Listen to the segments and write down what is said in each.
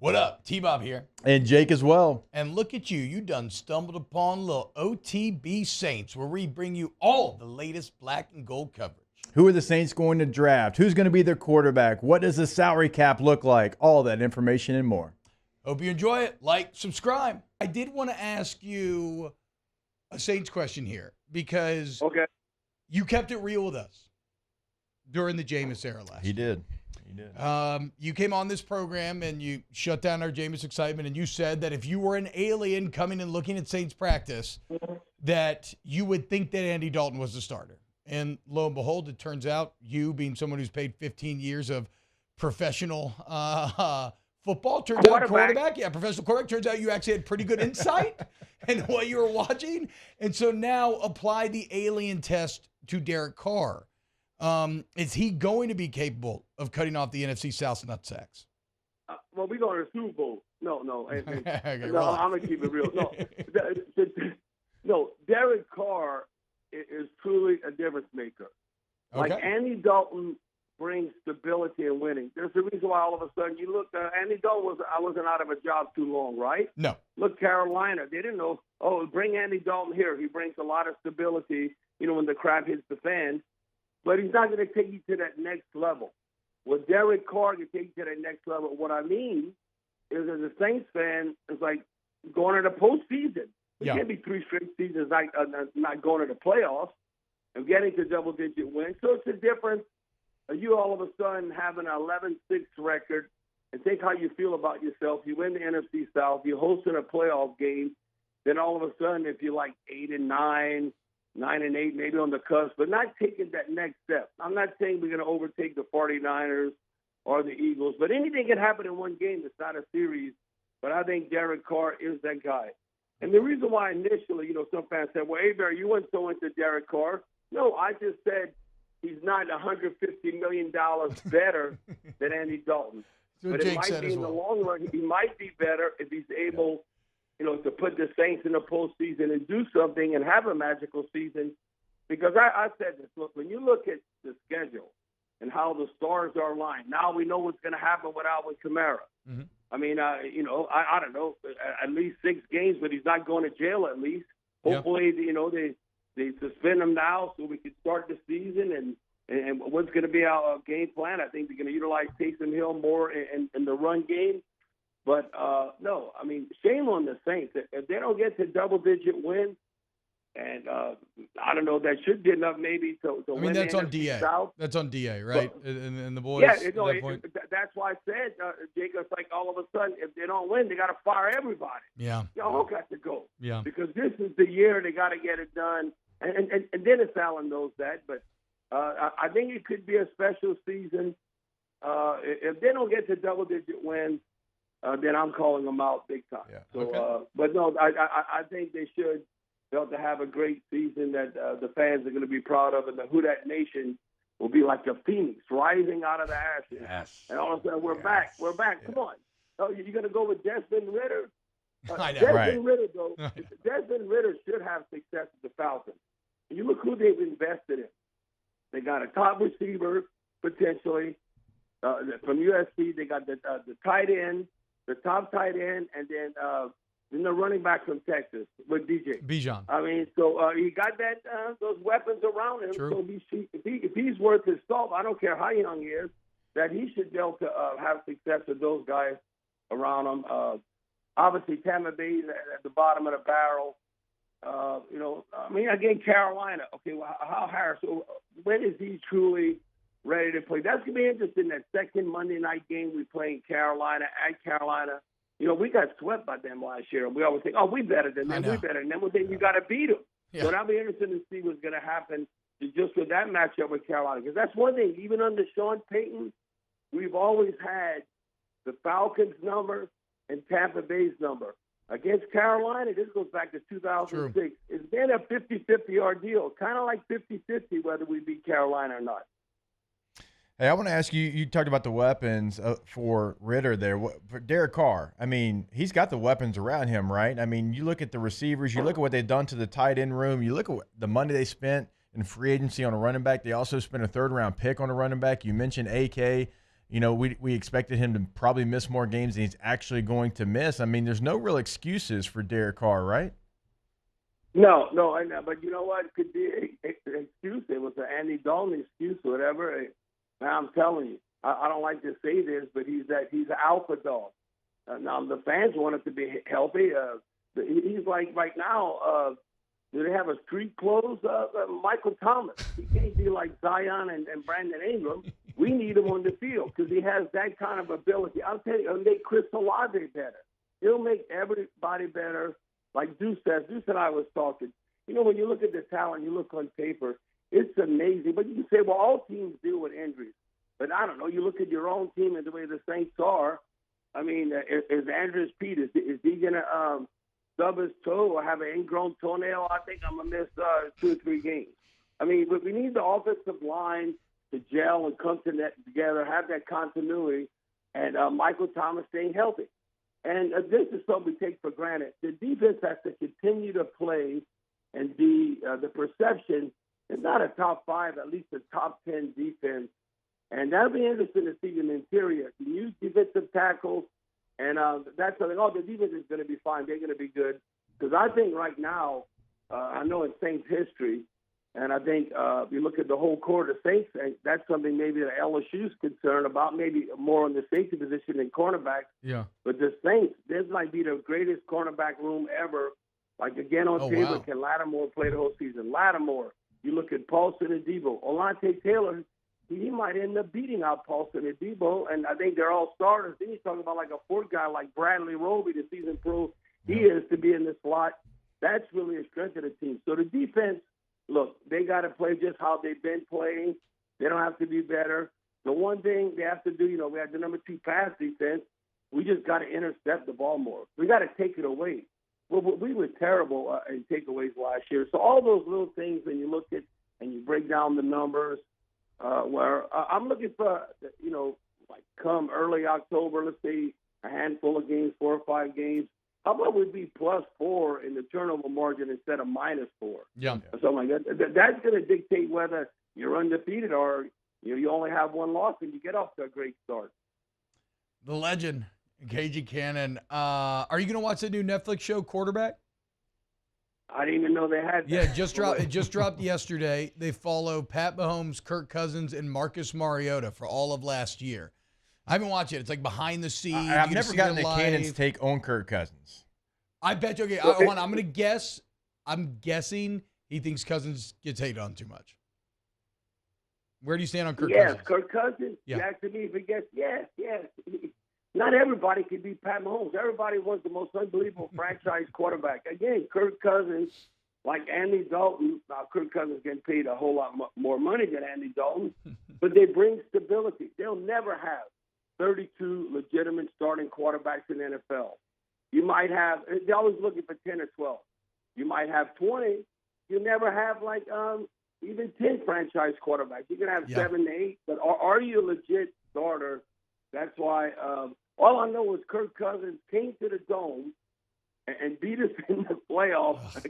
What up? T-Bob here. And Jake as well. And look at you. You done stumbled upon little OTB Saints, where we bring you all the latest black and gold coverage. Who are the Saints going to draft? Who's going to be their quarterback? What does the salary cap look like? All that information and more. Hope you enjoy it. Like, subscribe. I did want to ask you a Saints question here because you kept it real with us during the Jameis era last year. He did. You came on this program and you shut down our Jameis excitement, and you said that if you were an alien coming and looking at Saints practice, that you would think that Andy Dalton was the starter. And lo and behold, it turns out you, being someone who's played 15 years of professional football, turns out professional quarterback, turns out you actually had pretty good insight in what you were watching. And so now apply the alien test to Derek Carr. Is he going to be capable of cutting off the NFC South's nutsacks? Well, we're going to the Super Bowl. No. Okay, no, I'm going to keep it real. No, Derek Carr is truly a difference maker. Okay. Like Andy Dalton brings stability and winning. There's a reason why all of a sudden you look, Andy Dalton wasn't out of a job too long, right? No. Look, Carolina, they didn't know, bring Andy Dalton here. He brings a lot of stability, when the crap hits the fan. But he's not going to take you to that next level. Well, Derek Carr can take you to that next level. What I mean is, as a Saints fan, it's like going to the postseason. It can't be 3 straight seasons not going to the playoffs and getting to double-digit wins. So it's a difference. You all of a sudden have an 11-6 record, and think how you feel about yourself. You win the NFC South. You're hosting a playoff game. Then all of a sudden, if you're like 8-9, 9-8, maybe on the cusp, but not taking that next step. I'm not saying we're going to overtake the 49ers or the Eagles, but anything can happen in one game. It's not a series, but I think Derek Carr is that guy. And the reason why initially, some fans said, well, Hebert, you weren't so into Derek Carr. No, I just said he's not $150 million better than Andy Dalton. But it might be in the long run, he might be better if he's able to put the Saints in the postseason and do something and have a magical season. Because I said this, look, when you look at the schedule and how the stars are aligned, now we know what's going to happen with Alvin Kamara. Mm-hmm. I mean, I don't know, at least 6 games, but he's not going to jail at least. Hopefully, they suspend him now so we can start the season. And what's going to be our game plan? I think they're going to utilize Taysom Hill more in the run game. But, no, I mean, shame on the Saints. If they don't get to double-digit wins, and I don't know, that should be enough maybe to win. I mean, that's on DA. South. That's on DA, right? And the boys. That's why I said, Jacob, it's like all of a sudden, if they don't win, they got to fire everybody. Yeah. Y'all got to go. Yeah. Because this is the year they got to get it done. And Dennis Allen knows that. But I think it could be a special season. If they don't get to double-digit wins, then I'm calling them out big time. Yeah. So, okay. But no, I think they should be able to have a great season that the fans are going to be proud of, and the Who Dat Nation will be like a phoenix rising out of the ashes. Yes. And all of a sudden, we're back. We're back. Yeah. Come on. Oh, you're going to go with Desmond Ridder? I know. Desmond Ridder, though. Desmond Ridder should have success with the Falcons. You look who they've invested in. They got a top receiver, potentially. From USC, they got the tight end, the top tight end, and then the running back from Texas with Bijan. I mean, so he got that those weapons around him. True. So if he's worth his salt, I don't care how young he is, that he should be able to have success with those guys around him. Obviously, Tampa Bay at the bottom of the barrel. Again, Carolina. Okay, well, how Harris? So when is he truly ready to play? That's going to be interesting. That second Monday night game we play in Carolina at Carolina. We got swept by them last year. We always think, we better than them. We better than them. Well, then you got to beat them. Yeah. So that'll be interesting to see what's going to happen just with that matchup with Carolina. Because that's one thing. Even under Sean Payton, we've always had the Falcons' number and Tampa Bay's number. Against Carolina, this goes back to 2006. True. It's been a 50-50 ordeal, kind of like 50-50 whether we beat Carolina or not. Hey, I want to ask you, you talked about the weapons for Ridder there. For Derek Carr, I mean, he's got the weapons around him, right? I mean, you look at the receivers, you look at what they've done to the tight end room, you look at the money they spent in free agency on a running back. They also spent a third-round pick on a running back. You mentioned AK. You know, we expected him to probably miss more games than he's actually going to miss. I mean, there's no real excuses for Derek Carr, right? No, I know. But you know what? It could be an excuse. It was an Andy Dalton excuse or whatever. Now I'm telling you, I don't like to say this, but he's an alpha dog. Now the fans want him to be healthy. He's like right now. Do they have a street clothes? Michael Thomas. He can't be like Zion and Brandon Ingram. We need him on the field because he has that kind of ability. I'll tell you, it'll make Chris Olave better. He'll make everybody better. Like Deuce says, Deuce and I was talking. You know, when you look at the talent, you look on paper, it's amazing. But you can say, well, all teams deal with injuries. But I don't know. You look at your own team and the way the Saints are. I mean, is Andrews Pete, is he going to stub his toe or have an ingrown toenail? I think I'm going to miss 2 or 3 games. I mean, but we need the offensive line to gel and come together, have that continuity, and Michael Thomas staying healthy. And this is something we take for granted. The defense has to continue to play and be the perception is not a top 5, at least a top 10 defense. And that'll be interesting to see in the interior. Can use defensive tackles, and that's something. Oh, the defense is going to be fine. They're going to be good. Because I think right now, I know in Saints history, and I think if you look at the whole core of the Saints, that's something maybe that LSU's concerned about, maybe more on the safety position than cornerback. Yeah. But the Saints, this might be the greatest cornerback room ever. Like, again, on paper, wow. Can Lattimore play the whole season? Lattimore. You look at Paulson and Debo. Olante Taylor, he might end up beating out Paulson and Debo, and I think they're all starters. Then you're talking about like a 4th guy like Bradley Roby, the season pro. He is to be in the slot. That's really a strength of the team. So the defense, look, they got to play just how they've been playing. They don't have to be better. The one thing they have to do, we have the number 2 pass defense. We just got to intercept the ball more. We got to take it away. Well, we were terrible in takeaways last year. So all those little things, when you look at and you break down the numbers, where I'm looking for, like come early October, let's say a handful of games, 4 or 5 games. How about we be +4 in the turnover margin instead of -4? Yeah. Or something like that. That's going to dictate whether you're undefeated or you only have 1 loss and you get off to a great start. The legend, KG Cannon. Are you going to watch the new Netflix show, Quarterback? I didn't even know they had that. Yeah, it just dropped yesterday. They follow Pat Mahomes, Kirk Cousins, and Marcus Mariota for all of last year. I haven't watched it. It's like behind the scenes. I've never gotten a Cannon's take on Kirk Cousins. I bet you. Okay, I'm going to guess. I'm guessing he thinks Cousins gets hated on too much. Where do you stand on Kirk Cousins? Yes, Kirk Cousins. Yeah. You asked me if he gets, yes. Not everybody can be Pat Mahomes. Everybody wants the most unbelievable franchise quarterback. Again, Kirk Cousins, like Andy Dalton. Now, Kirk Cousins getting paid a whole lot more money than Andy Dalton, but they bring stability. They'll never have 32 legitimate starting quarterbacks in the NFL. You might have, they're always looking for 10 or 12. You might have 20. You never have like even 10 franchise quarterbacks. You can have 7 to 8, but are you a legit starter? That's why all I know is Kirk Cousins came to the Dome and beat us in the playoffs.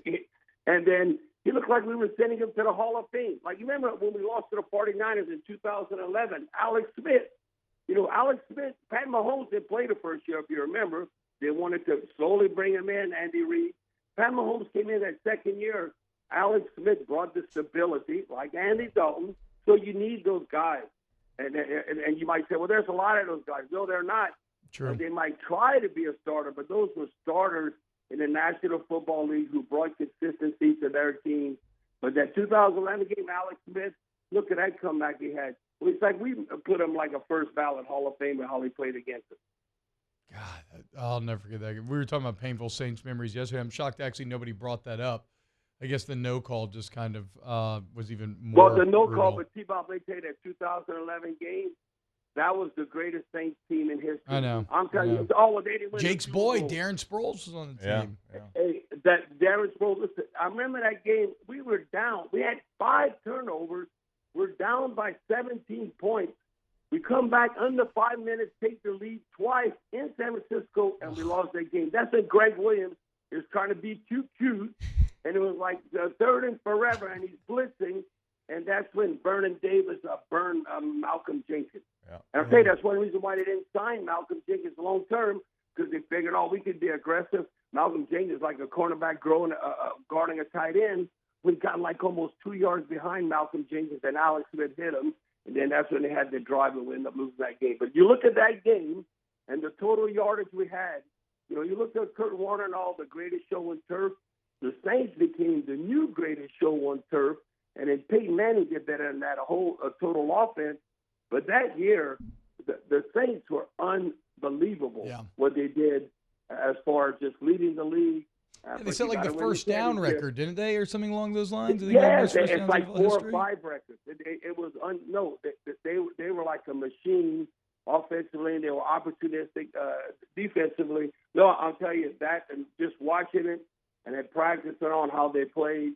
And then he looked like we were sending him to the Hall of Fame. Like, you remember when we lost to the 49ers in 2011, Alex Smith. Alex Smith, Pat Mahomes didn't play the first year, if you remember. They wanted to slowly bring him in, Andy Reid. Pat Mahomes came in that second year. Alex Smith brought the stability, like Andy Dalton. So you need those guys. And you might say, well, there's a lot of those guys. No, they're not. True. They might try to be a starter, but those were starters in the National Football League who brought consistency to their team. But that 2011 game, Alex Smith, look at that comeback he had. It's like we put him like a first ballot Hall of Fame and how he played against us. God, I'll never forget that. We were talking about painful Saints memories yesterday. I'm shocked actually nobody brought that up. I guess the no call just kind of was even more. Well, the no brutal. call, but T-Bob, they tell you that 2011 game, that was the greatest Saints team in history. I know. I'm telling you, they didn't win. Jake's boy, Darren Sproles, was on the team. Yeah. Hey, that Darren Sproles, listen, I remember that game. We were down. We had 5 turnovers. We're down by 17 points. We come back under 5 minutes, take the lead twice in San Francisco, and we lost that game. That's when Greg Williams is trying to be cute, and it was like the 3rd and forever, and he's blitzing, and that's when Vernon Davis burned Malcolm Jenkins. Yeah. And I'll tell you, that's one reason why they didn't sign Malcolm Jenkins long term, because they figured, we could be aggressive. Malcolm Jenkins is like a cornerback guarding a tight end. We got like almost 2 yards behind Malcolm Jenkins, and Alex Smith hit him. And then that's when they had the drive and we ended up losing that game. But you look at that game and the total yardage we had, you look at Kurt Warner and all, the greatest show on turf. The Saints became the new greatest show on turf. And then Peyton Manning did better than that, a total offense. But that year, the Saints were unbelievable what they did as far as just leading the league. They set like the first down record, didn't they, or something along those lines? Yes, it's like 4 or 5 records. It was they were like a machine offensively, and they were opportunistic defensively. No, I'll tell you that, and just watching it and then practicing on how they played.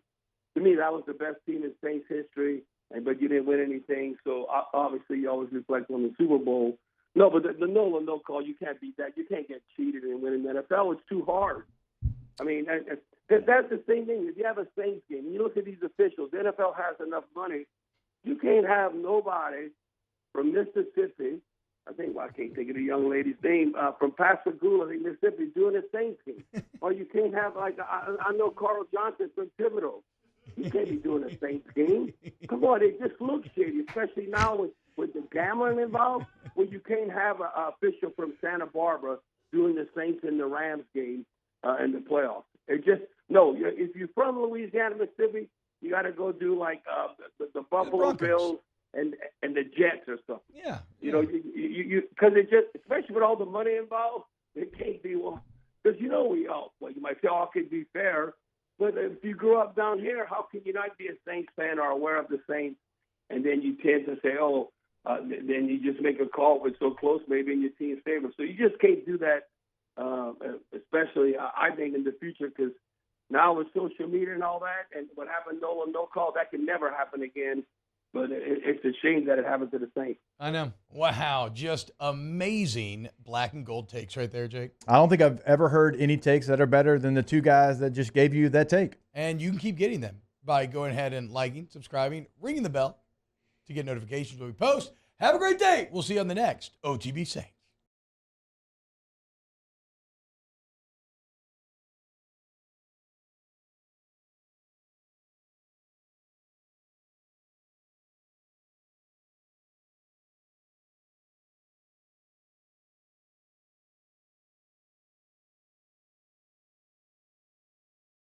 To me, that was the best team in Saints history. But you didn't win anything, so obviously you always reflect on the Super Bowl. No, but the no call, you can't beat that. You can't get cheated and win in the NFL. It's too hard. I mean, that's the same thing. If you have a Saints game, and you look at these officials, the NFL has enough money. You can't have nobody from Mississippi. I can't think of the young lady's name, from Pascagoula, Mississippi, doing a Saints game. Or you can't have, I know Carl Johnson from Thibodeau. You can't be doing a Saints game. Come on, it just looks shady, especially now with the gambling involved, where you can't have an official from Santa Barbara doing the Saints and the Rams game in the playoffs. If you're from Louisiana, Mississippi, you got to go do like the Buffalo Bills and the Jets or something. Yeah. Because it just, especially with all the money involved, it can't be because you might say, it could be fair. But if you grew up down here, how can you not be a Saints fan or aware of the Saints? And then you tend to say, then you just make a call if it's so close, maybe in your team's favor. So you just can't do that, especially, I think, in the future, because now with social media and all that, and what happened, no call, that can never happen again. But it's a shame that it happened to the Saints. I know. Wow. Just amazing black and gold takes right there, Jake. I don't think I've ever heard any takes that are better than the two guys that just gave you that take. And you can keep getting them by going ahead and liking, subscribing, ringing the bell to get notifications when we post. Have a great day. We'll see you on the next OTB Saints.